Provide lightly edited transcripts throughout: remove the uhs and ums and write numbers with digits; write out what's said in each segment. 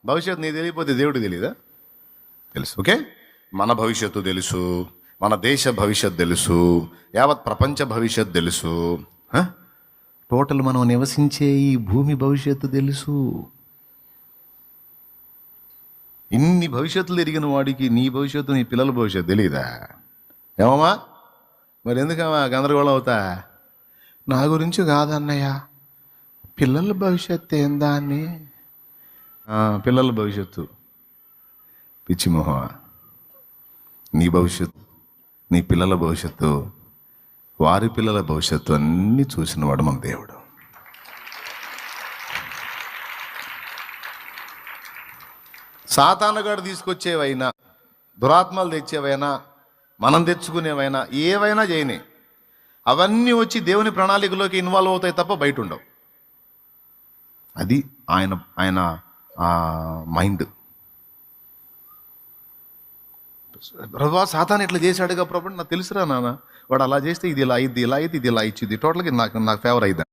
భవిష్యత్తు నీకు తెలియకపోతే దేవుడికి తెలియదా? తెలుసు. ఓకే, మన భవిష్యత్తు తెలుసు, మన దేశ భవిష్యత్తు తెలుసు, యావత్ ప్రపంచ భవిష్యత్తు తెలుసు, టోటల్ మనం నివసించే ఈ భూమి భవిష్యత్తు తెలుసు. ఇన్ని భవిష్యత్తులు ఎరిగిన వాడికి నీ భవిష్యత్తు, నీ పిల్లల భవిష్యత్తు తెలియదా? ఏమమ్మా, మరి ఎందుకమ్మా గందరగోళం అవుతా? నా గురించి కాదన్నయ్య, పిల్లల భవిష్యత్తు ఏందా అని. పిల్లల భవిష్యత్తు పిచ్చి మొహమా? నీ భవిష్యత్తు, నీ పిల్లల భవిష్యత్తు, వారి పిల్లల భవిష్యత్తు అన్నీ చూసినవాడు మన దేవుడు. సాతానుగాడు తీసుకొచ్చేవైనా, దురాత్మలు తెచ్చేవైనా, మనం తెచ్చుకునేవైనా, ఏవైనా చేయని, అవన్నీ వచ్చి దేవుని ప్రణాళికలోకి ఇన్వాల్వ్ అవుతాయి తప్ప బయట ఉండవు. అది ఆయన మైండ్. ప్రభా సాతాను ఇట్లా చేశాడుగా ప్రభు, నాకు తెలుసురా నాన్న, వాడు అలా చేస్తే ఇది ఇలా అయింది, ఇలా అయితే ఇది ఇలా ఇచ్చింది, టోటల్గా నాకు ఫేవర్ అయిందా?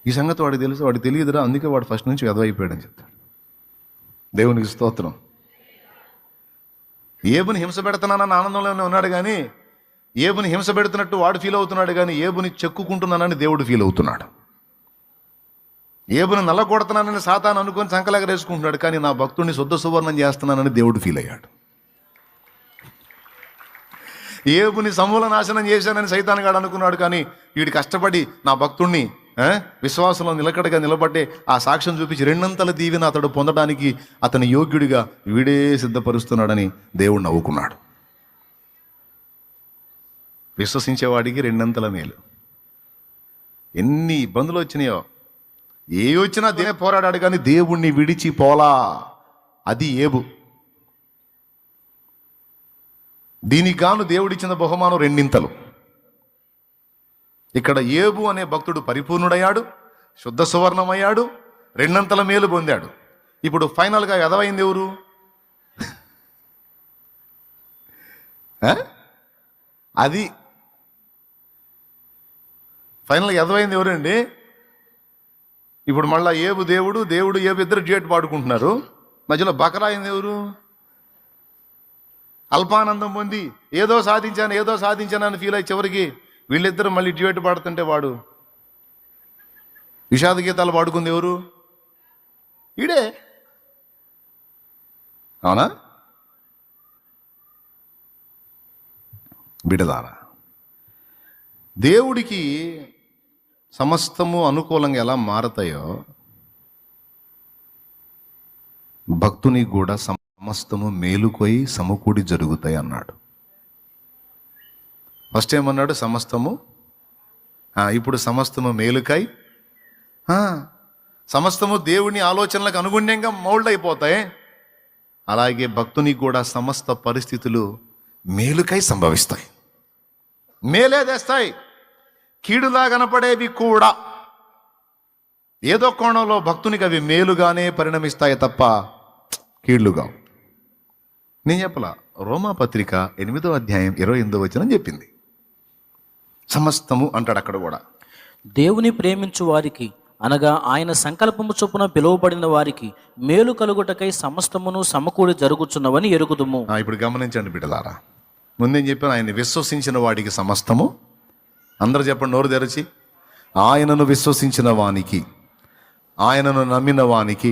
ఈ సంగతి వాడికి తెలుసు, వాడికి తెలియదురా, అందుకే వాడు ఫస్ట్ నుంచి వెదవైపోయాడని చెప్తాడు. దేవునికి స్తోత్రం. ఏబుని హింస పెడుతున్నానని ఆనందంలోనే ఉన్నాడు కానీ, ఏబుని హింస పెడుతున్నట్టు వాడు ఫీల్ అవుతున్నాడు కానీ, ఏబుని చెక్కుకుంటున్నానని దేవుడు ఫీల్ అవుతున్నాడు. ఏబుని నల్లగొడుతున్నానని సాతాను అనుకొని సంకలెగరేసుకుంటున్నాడు కానీ, నా భక్తుడిని శుద్ధ సువర్ణం చేస్తున్నానని దేవుడు ఫీల్ అయ్యాడు. ఏబుని సమూల నాశనం చేశానని సైతాను గాడు అనుకున్నాడు కానీ, వీడు కష్టపడి నా భక్తుడిని విశ్వాసంలో నిలకడగా నిలబట్టే ఆ సాక్ష్యం చూపించి రెండంతల దీవెన అతడు పొందడానికి అతని యోగ్యుడిగా వీడే సిద్ధపరుస్తున్నాడని దేవుడు నవ్వుకున్నాడు. విశ్వసించేవాడికి రెండంతల మేలు. ఎన్ని ఇబ్బందులు వచ్చినాయో, ఏ వచ్చినా దేనే పోరాడాడు కానీ దేవుణ్ణి విడిచి పోలా. అది ఏబు. దీనికి గాను దేవుడిచ్చిన బహుమానం రెండింతలు. ఇక్కడ ఏబు అనే భక్తుడు పరిపూర్ణుడయ్యాడు, శుద్ధ సువర్ణమయ్యాడు, రెండంతల మేలు పొందాడు. ఇప్పుడు ఫైనల్గా ఎదవైంది ఎవరు? అది ఫైనల్గా ఎదవైంది ఎవరండి? ఇప్పుడు మళ్ళా ఏబు దేవుడు ఏబు ఇద్దరు డ్యూయట్ పాడుకుంటున్నారు. మధ్యలో బకరాయింది ఎవరు? అల్పానందం పొంది ఏదో సాధించాను అని ఫీల్ అయ్యి చివరికి వీళ్ళిద్దరు మళ్ళీ డ్యూయట్ పాడుతుంటే వాడు విషాద గీతాలు పాడుకుంది ఎవరు? ఈడే. అవునా? బిడదారా, దేవుడికి సమస్తము అనుకూలంగా ఎలా మారతాయో భక్తుని కూడా సమస్తము మేలుకొయి సమకూడి జరుగుతాయి అన్నాడు. ఫస్ట్ ఏమన్నాడు? సమస్తము. ఇప్పుడు సమస్తము మేలుకై, సమస్తము దేవుని ఆలోచనలకు అనుగుణ్యంగా మౌల్డ్ అయిపోతాయి. అలాగే భక్తుని కూడా సమస్త పరిస్థితులు మేలుకై సంభవిస్తాయి, మేలే తెస్తాయి. కీడులా కనపడేవి కూడా ఏదో కోణంలో భక్తునికి అవి మేలుగానే పరిణమిస్తాయి తప్ప కీళ్లుగా. నేను చెప్పలా, రోమాపత్రిక 8వ అధ్యాయం 28వ వచనం చెప్పింది. సమస్తము అంటాడు అక్కడ కూడా. దేవుని ప్రేమించు వారికి అనగా ఆయన సంకల్పము చొప్పున పిలువబడిన వారికి మేలు కలుగుటకై సమస్తమును సమకూడి జరుగుచున్నవని ఎరుగుదుము. ఇప్పుడు గమనించండి బిడ్డలారా, ముందేం చెప్పాను? ఆయన విశ్వసించిన వాడికి సమస్తము. అందరూ చెప్పండి నోరు తెరచి. ఆయనను విశ్వసించిన వానికి, ఆయనను నమ్మిన వానికి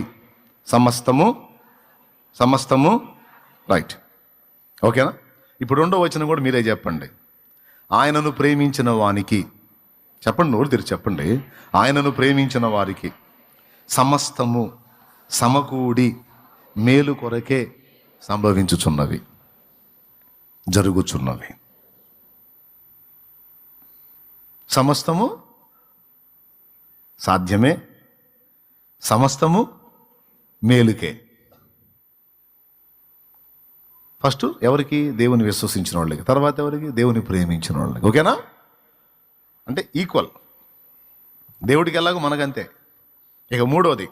సమస్తము రైట్. ఓకేనా? ఇప్పుడు 2వ వచనం కూడా మీరే చెప్పండి. ఆయనను ప్రేమించిన వానికి, చెప్పండి నోరు తెరిచి చెప్పండి. ఆయనను ప్రేమించిన వారికి సమస్తము సమకూడి మేలు కొరకే సంభవించుచున్నవి, జరుగుచున్నవి. సమస్తము సాధ్యమే, సమస్తము మేలుకే. ఫస్ట్ ఎవరికి? దేవుని విశ్వసించిన వాళ్ళకి. తర్వాత ఎవరికి? దేవుని ప్రేమించిన వాళ్ళకి. ఓకేనా? అంటే ఈక్వల్. దేవుడికి ఎలాగో మనకంతే. ఇక 3వది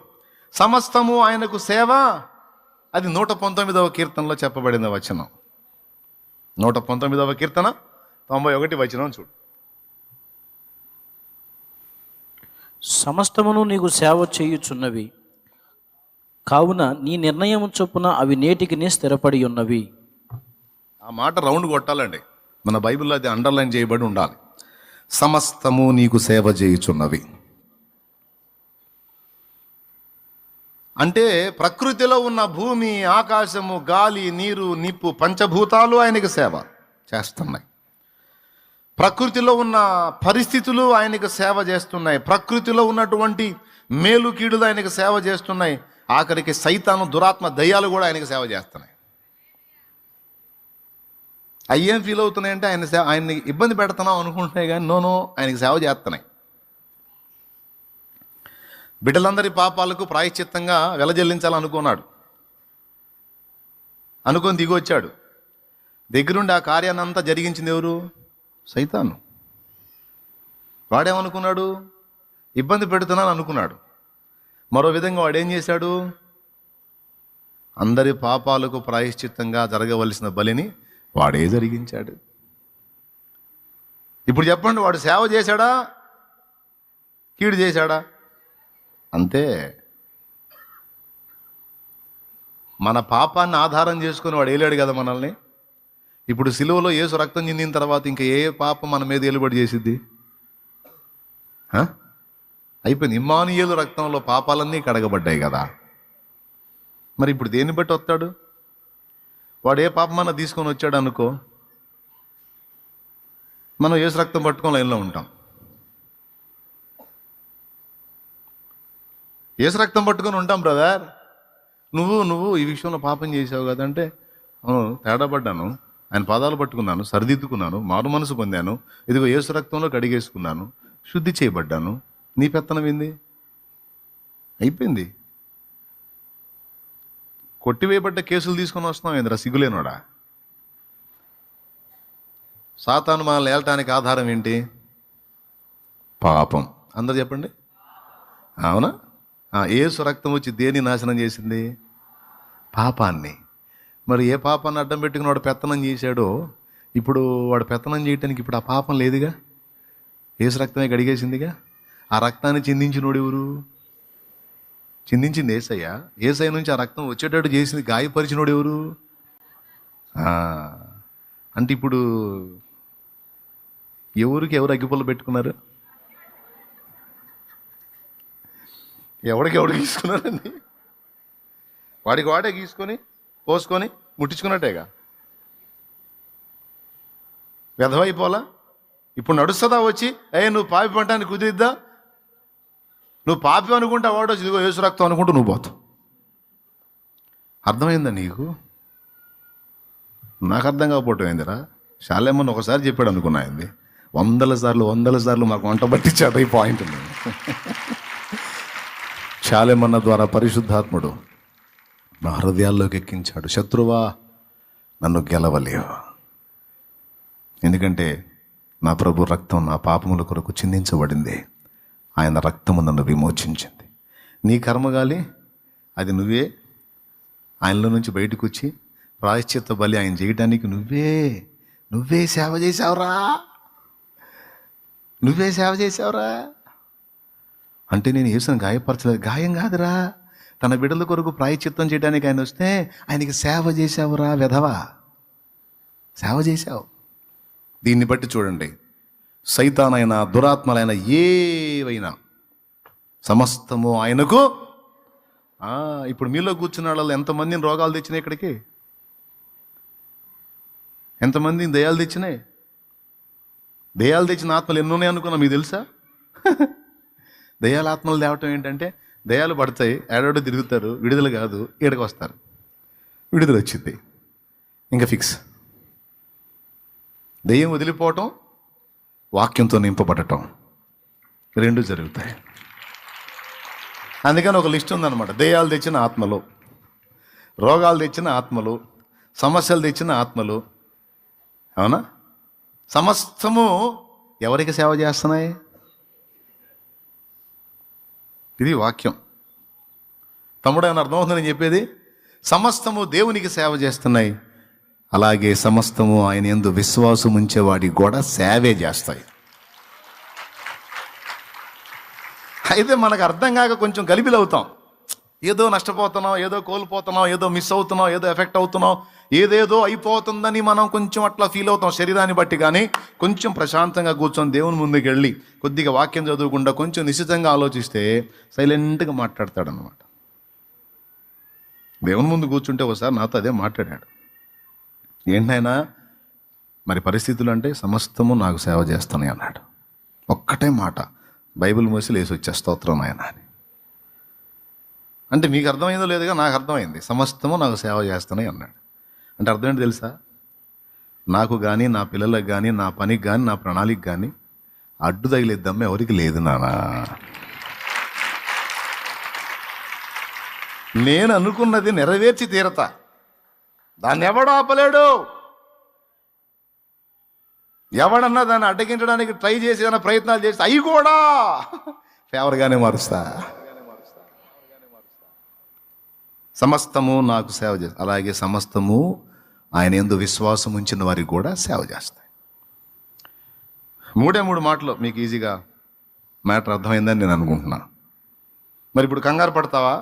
సమస్తము ఆయనకు సేవ. అది 119వ కీర్తనలో చెప్పబడిన వచనం. 119వ కీర్తన 91 వచనం చూడు. సమస్తమును నీకు సేవ చేయుచున్నవి, కావున నీ నిర్ణయం చొప్పున అవి నేటికి స్థిరపడి ఉన్నవి. ఆ మాట రౌండ్ కొట్టాలండి. మన బైబిల్లో అది అండర్లైన్ చేయబడి ఉండాలి. సమస్తము నీకు సేవ చేయుచున్నవి అంటే ప్రకృతిలో ఉన్న భూమి, ఆకాశము, గాలి, నీరు, నిప్పు, పంచభూతాలు ఆయనకి సేవ చేస్తున్నాయి. ప్రకృతిలో ఉన్న పరిస్థితులు ఆయనకు సేవ చేస్తున్నాయి. ప్రకృతిలో ఉన్నటువంటి మేలు కీడులు ఆయనకు సేవ చేస్తున్నాయి. ఆఖరికి సైతాను, దురాత్మ, దయ్యాలు కూడా ఆయనకు సేవ చేస్తున్నాయి. అయ్యేం ఫీల్ అవుతున్నాయంటే ఆయన్ని ఇబ్బంది పెడుతున్నాం అనుకుంటున్నాయి, కానీ నోనో ఆయనకి సేవ చేస్తున్నాయి. బిడ్డలందరి పాపాలకు ప్రాయశ్చిత్తంగా వెలజల్లించాలనుకున్నాడు. అనుకొని దిగొచ్చాడు. దగ్గరుండి ఆ కార్యాన్ని అంతా జరిగించింది ఎవరు? సైతాను. వాడేమనుకున్నాడు? ఇబ్బంది పెడుతున్నాను అనుకున్నాడు. మరో విధంగా వాడేం చేశాడు? అందరి పాపాలకు ప్రాయశ్చిత్తంగా జరగవలసిన బలిని వాడే జరిగించాడు. ఇప్పుడు చెప్పండి, వాడు సేవ చేశాడా, కీడు చేశాడా? అంతే. మన పాపాన్ని ఆధారం చేసుకుని వాడు ఏలాడు కదా మనల్ని. ఇప్పుడు సిలువలో యేసు రక్తం చెందిన తర్వాత ఇంకా ఏ పాపం మన మీద ఏలుబడి చేసిద్ది? అయిపోయింది. ఇమ్మానుయేలు రక్తంలో పాపాలన్నీ కడగబడ్డాయి కదా. మరి ఇప్పుడు దేన్ని బట్టి వస్తాడు? వాడు ఏ పాపమన్నా తీసుకొని వచ్చాడు అనుకో, మనం యేసు రక్తం పట్టుకొని లైన్లో ఉంటాం. యేసు రక్తం పట్టుకొని ఉంటాం. బ్రదర్, నువ్వు ఈ విషయంలో పాపం చేసావు కదంటే, అవును, తేడా పడ్డాను, ఆయన పాదాలు పట్టుకున్నాను, సరిదిద్దుకున్నాను, మారు మనసు పొందాను, ఇదిగో యేసు రక్తంలో కడిగేసుకున్నాను, శుద్ధి చేయబడ్డాను, నీ పెత్తనం ఏంది? అయిపోయింది. కొట్టివేయబడ్డ కేసులు తీసుకొని వస్తున్నాం ఏంద్రా సిగ్గులేనోడా? సాతాను మనల్ని ఏలటానికి ఆధారం ఏంటి? పాపం. అందరు చెప్పండి, అవునా? యేసు రక్తం వచ్చి దేన్ని నాశనం చేసింది? పాపాన్ని. మరి ఏ పాపాన్ని అడ్డం పెట్టుకుని వాడు పెత్తనం చేశాడో, ఇప్పుడు వాడు పెత్తనం చేయటానికి ఇప్పుడు ఆ పాపం లేదుగా, యేసు రక్తమే కడిగేసిందిగా. ఆ రక్తాన్ని చిందించినోడు ఎవరు? చిందించింది యేసయ్య. యేసయ్య నుంచి ఆ రక్తం వచ్చేటట్టు చేసింది, గాయపరిచినోడు ఎవరు? అంటే ఇప్పుడు ఎవరు అగ్గిపుల్ల పెట్టుకున్నారు? ఎవడికి గీసుకున్నారండి? వాడికి వాడే గీసుకొని పోసుకొని ముట్టించుకున్నట్టేగా. వ్యధమైపోలా? ఇప్పుడు నడుస్తుందా వచ్చి, నువ్వు పాపి పంటానికి కుదిరిద్దా? నువ్వు పాపి అనుకుంటా, వాడు వచ్చి ఇదిగో యేసు రక్తం అనుకుంటూ నువ్వు పోతావు. అర్థమైందా నీకు? నాకు అర్థం కాకపోవటం ఏందిరా? శాలేమని ఒకసారి చెప్పాడు అనుకున్నా, అయింది 100 సార్లు మాకు వంట పట్టించాడు. ఈ పాయింట్ ఉంది. శాలేమన్న ద్వారా పరిశుద్ధాత్ముడు మా హృదయాల్లోకి ఎక్కించాడు, శత్రువా నన్ను గెలవలేవు, ఎందుకంటే నా ప్రభు రక్తం నా పాపముల కొరకు చిందించబడింది, ఆయన రక్తము నన్ను విమోచించింది. నీ కర్మగాలి అది నువ్వే ఆయనలో నుంచి బయటకు వచ్చి ప్రాయశ్చిత్త బలి ఆయన చేయడానికి నువ్వే సేవ చేసావురా, నువ్వే సేవ చేసావురా. అంటే నేను యేసుని గాయపరచలేదు, గాయం కాదురా, తన బిడ్డల కొరకు ప్రాయశ్చిత్తం చేయడానికి ఆయన వస్తే ఆయనకి సేవ చేసావురా వెధవా, సేవ చేశావు. దీన్ని బట్టి చూడండి, సైతానైన, దురాత్మలైన ఏవైనా సమస్తము ఆయనకు. ఇప్పుడు మీలో కూర్చున్న వాళ్ళు ఎంతమందిని రోగాలు తెచ్చినాయి ఇక్కడికి? ఎంతమందిని దయ్యాలు తెచ్చినాయి? దయ్యాలు తెచ్చిన ఆత్మలు ఎన్ని ఉన్నాయి అనుకున్నా మీకు తెలుసా? దయ్యాల ఆత్మలు తేవటం ఏంటంటే, దయ్యాలు పడతాయి, ఏడాడో తిరుగుతారు, విడుదల కాదు, ఈడకి వస్తారు, విడుదల వచ్చింది, ఇంకా ఫిక్స్. దయ్యం వదిలిపోవటం, వాక్యంతో నింపబడటం, రెండు జరుగుతాయి. అందుకని ఒక లిస్ట్ ఉందన్నమాట. దయ్యాలు తెచ్చిన ఆత్మలు, రోగాలు తెచ్చిన ఆత్మలు, సమస్యలు తెచ్చిన ఆత్మలు, అవునా? సమస్తము ఎవరికి సేవ చేస్తున్నాయి? ఇది వాక్యం. తమ్ముడు ఏమైనా అర్థమవుతుంది నేను చెప్పేది? సమస్తము దేవునికి సేవ చేస్తున్నాయి, అలాగే సమస్తము ఆయన యందు విశ్వాసం ఉంచేవాడికి కూడా సేవే చేస్తాయి. అయితే మనకు అర్థం కాక కొంచెం గలిబిలవుతాం. ఏదో నష్టపోతున్నావు, ఏదో కోల్పోతున్నావు, ఏదో మిస్ అవుతున్నావు, ఏదో ఎఫెక్ట్ అవుతున్నావు, ఏదేదో అయిపోతుందని మనం కొంచెం అట్లా ఫీల్ అవుతాం శరీరాన్ని బట్టి. కానీ కొంచెం ప్రశాంతంగా కూర్చొని దేవుని ముందుకు వెళ్ళి కొద్దిగా వాక్యం చదవకుండా కొంచెం నిశ్చితంగా ఆలోచిస్తే సైలెంట్గా మాట్లాడతాడు అన్నమాట. దేవుని ముందు కూర్చుంటే ఒకసారి నాతో అదే మాట్లాడాడు. ఏంటైనా మరి పరిస్థితులు అంటే సమస్తము నాకు సేవ చేస్తాను అన్నాడు. ఒక్కటే మాట, బైబిల్ మూసి లేసి వచ్చే స్తోత్రం ఆయన అని. అంటే మీకు అర్థమైందో లేదుగా, నాకు అర్థమైంది. సమస్తము నాకు సేవ చేస్తానే అన్నాడు. అంటే అర్థం ఏంటి తెలుసా? నాకు కానీ, నా పిల్లలకు కానీ, నా పనికి కానీ, నా ప్రణాళిక కానీ అడ్డు తగిలేద్దాం ఎవరికి లేదు నానా. నేను అనుకున్నది నెరవేర్చి తీరతా, దాన్ని ఎవడు ఆపలేడు. ఎవడన్నా దాన్ని అడ్డగించడానికి ట్రై చేసి ఏమైనా ప్రయత్నాలు చేసి అవి కూడా ఫేవర్గానే మారుస్తా. సమస్తము నాకు సేవ చేస్తాయి. అలాగే సమస్తము ఆయన యందు విశ్వాసం ఉంచిన వారికి కూడా సేవ చేస్తాయి. 3 మాటలు మీకు ఈజీగా మ్యాటర్ అర్థమైందని నేను అనుకుంటున్నా. మరి ఇప్పుడు కంగారు పడతావా,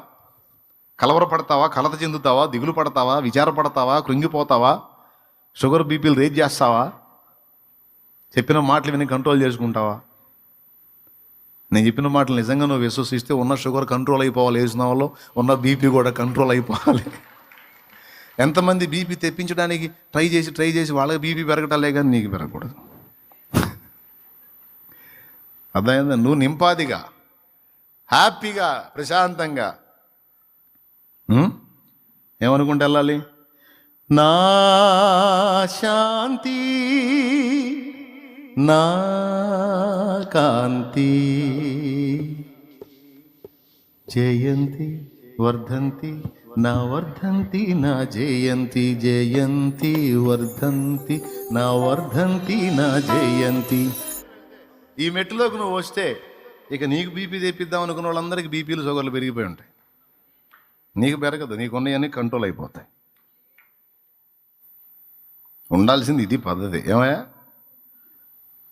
కలవరపడతావా, కలత చెందుతావా, దిగులు పడతావా, విచారపడతావా, కృంగిపోతావా, షుగర్ బీపీలు రేజ్ చేస్తావా, చెప్పిన మాటలు విని కంట్రోల్ చేసుకుంటావా? నేను చెప్పిన మాటలు నిజంగా నువ్వు విశ్వసిస్తే ఉన్న షుగర్ కంట్రోల్ అయిపోవాలి, వేసిన వాళ్ళు ఉన్న బీపీ కూడా కంట్రోల్ అయిపోవాలి. ఎంతమంది బీపీ తెప్పించడానికి ట్రై చేసి వాళ్ళకి బీపీ పెరగటాలే కానీ నీకు పెరగకూడదు. అర్థమైందా? నువ్వు నింపాదిగా, హ్యాపీగా, ప్రశాంతంగా ఏమనుకుంటే వెళ్ళాలి? నా శాంతి, నా కాంతి, జయంతి వర్ధంతి నా వర్ధంతి నా జయంతి, జయంతి వర్ధంతి నా వర్ధంతి నా జయంతి. ఈ మెట్టులోకి నువ్వు వస్తే ఇక నీకు బీపీ తెప్పిద్దాం అనుకున్న వాళ్ళందరికీ బీపీలు షుగర్లు పెరిగిపోయి ఉంటాయి. నీకు పెరగదు, నీకున్నాయన్నీ కంట్రోల్ అయిపోతాయి. ఉండాల్సింది ఇది పద్ధతి. ఏమయ్యా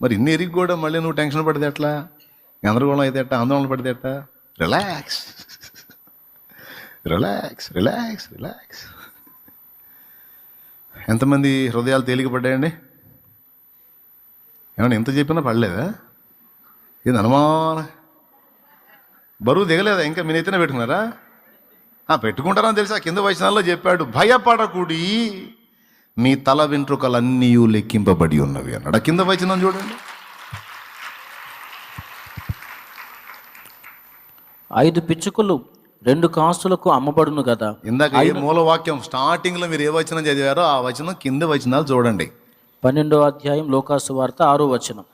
మరి ఇన్ని ఎరిగి కూడా మళ్ళీ నువ్వు టెన్షన్ పడితే ఎట్లా, గందరగోళం అయితే ఎట్టా, ఆందోళన పడితే ఎట్టా? Relax relax relax relax. ఎంతమంది హృదయాలు తేలికపడ్డాయండి? ఏమన్నా ఎంత చెప్పినా పడలేదా? ఇది అనుమానం, బరువు దిగలేదా? ఇంకా మీ నెత్తిన పెట్టుకున్నారా? పెట్టుకుంటారని తెలుసా? కింద వచనాల్లో చెప్పాడు, భయపడకుడి, మీ తల వెంట్రుకలన్నీ లెక్కింపబడి ఉన్నవి అన్నాడు. కింద వచనం చూడండి. 5 పిచ్చుకలు 2 కాసులకు అమ్మబడును కదా. ఇందాక ఏ మూలవాక్యం స్టార్టింగ్లో మీరు ఏ వచనం చదివారో ఆ వచనం కింద వచనాలు చూడండి. 12వ అధ్యాయం లోకాసు వార్త 6వ వచనం.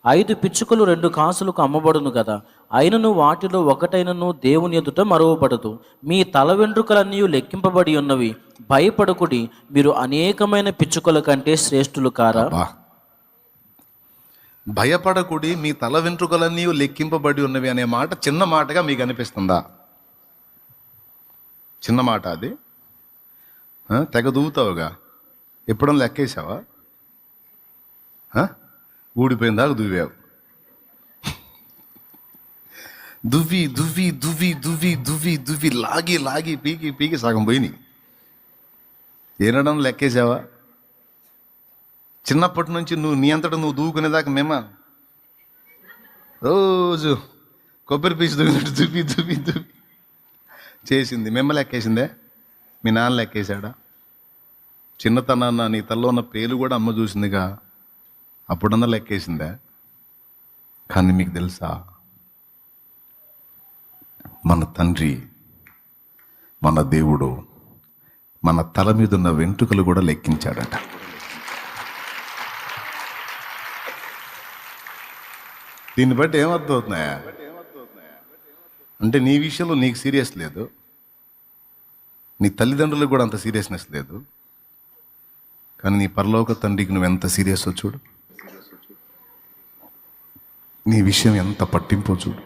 5 పిచ్చుకలు 2 కాసులకు అమ్మబడును కదా, అయినను వాటిలో ఒకటైనను దేవుని ఎదుట మరువబడదు. మీ తల వెంట్రుకలన్నీ లెక్కింపబడి ఉన్నవి, భయపడకుడి, మీరు అనేకమైన పిచ్చుకల కంటే శ్రేష్ఠులు కారా? భయపడకుడి, మీ తల వెంట్రుకలన్నీ లెక్కింపబడి ఉన్నవి అనే మాట చిన్న మాటగా మీకు అనిపిస్తుందా? చిన్న మాట అది. తెగ దూవుతావుగా, ఎప్పుడన్నా లెక్కేసావా? ఊడిపోయిన దాకా దువ్వావు. దువ్వి దువ్వి దువ్వి దువ్వి దువ్వి దువ్వి లాగి లాగి పీకి పీకి సగం పోయినాయి. ఏనడం లెక్కేసావా? చిన్నప్పటి నుంచి నువ్వు నీ అంతటా నువ్వు దూకునేదాకా మేమా రోజు కొబ్బరి పీసు దువ్వినట్టు దువ్వి దువ్వి దువ్వి చేసింది. మిమ్మల్ని లెక్కేసిందే? మీ నాన్న లెక్కేశాడా? చిన్నతనాన్న నీ తల్లో ఉన్న పేలు కూడా అమ్మ చూసిందిగా, అప్పుడన్నా లెక్కేసిందే? కానీ మీకు తెలుసా, మన తండ్రి, మన దేవుడు మన తల మీద ఉన్న వెంట్రుకలు కూడా లెక్కించాడట. దీన్ని బట్టి ఏమర్థమవుతున్నాయా అంటే, నీ విషయంలో నీకు సీరియస్ లేదు, నీ తల్లిదండ్రులకు కూడా అంత సీరియస్నెస్ లేదు, కానీ నీ పరలోక తండ్రికి నువ్వు ఎంత సీరియస్ చూడు, నీ విషయం ఎంత పట్టింపో చూడు,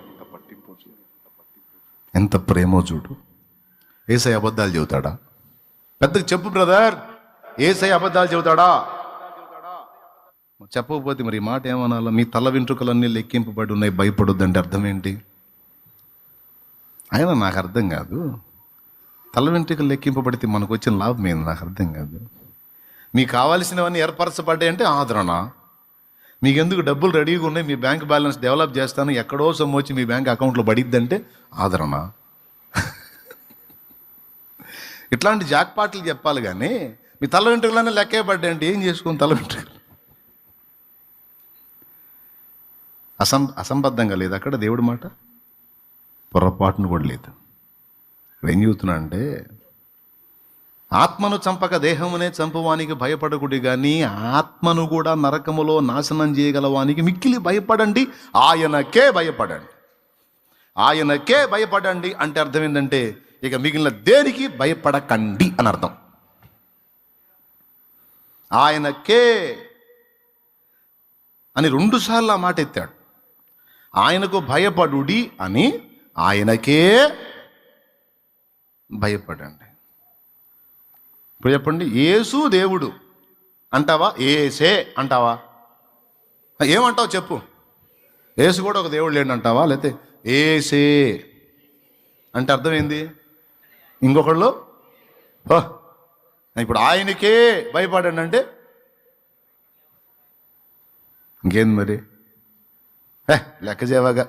ఎంత ప్రేమో చూడు. యేసయ్య అబద్ధాలు చెబుతాడా? పెద్దగా చెప్పు బ్రదర్, యేసయ్య అబద్ధాలు చెబుతాడా? చెప్పకపోతే మరి ఈ మాట ఏమనాలా? మీ తల వెంట్రుకలన్నీ లెక్కింపబడి ఉన్నాయి, భయపడొద్దంటే అర్థం ఏంటి? అయినా నాకు అర్థం కాదు. తల వెంట్రుకలు లెక్కింపబడితే మనకు వచ్చిన లాభం ఏంది? నాకు అర్థం కాదు. మీకు కావాల్సినవన్నీ ఏర్పరచబడ్డాయి అంటే ఆదరణ. మీకెందుకు డబ్బులు రెడీగా ఉన్నాయి, మీ బ్యాంక్ బ్యాలెన్స్ డెవలప్ చేస్తాను, ఎక్కడో సొమ్ము వచ్చి మీ బ్యాంక్ అకౌంట్లో పడిద్దంటే ఆదరణ. ఇట్లాంటి జాక్పాట్లు చెప్పాలి కానీ మీ తల వెంట్రుకలన్నీ లెక్కే పడ్డాయి అంటే ఏం చేసుకుని తల వెంట్రుకలు? అసంబద్ధంగా లేదు అక్కడ దేవుడి మాట, పొరపాటును కూడా లేదు. ఇప్పుడు ఏం చెబుతున్నా అంటే, ఆత్మను చంపక దేహమునే చంపువానికి భయపడకుడి కానీ ఆత్మను కూడా నరకములో నాశనం చేయగలవానికి మిక్కిలి భయపడండి, ఆయనకే భయపడండి. ఆయనకే భయపడండి అంటే అర్థం ఏంటంటే ఇక మిగిలిన దేనికి భయపడకండి అని అర్థం. ఆయనకే అని 2 సార్లు ఆ మాట ఎత్తాడు. ఆయనకు భయపడుడి అని ఆయనకే భయపడండి. ఇప్పుడు చెప్పండి, యేసు దేవుడు అంటావా, ఏసే అంటావా? ఏమంటావు చెప్పు? యేసు కూడా ఒక దేవుడు లేడు అంటావా, లేకపోతే ఏసే అంటే అర్థం ఏంది? ఇంకొకళ్ళు ఇప్పుడు ఆయనకే భయపడండి అంటే ఇంకేంది మరి? లెక్క చేయవాగా.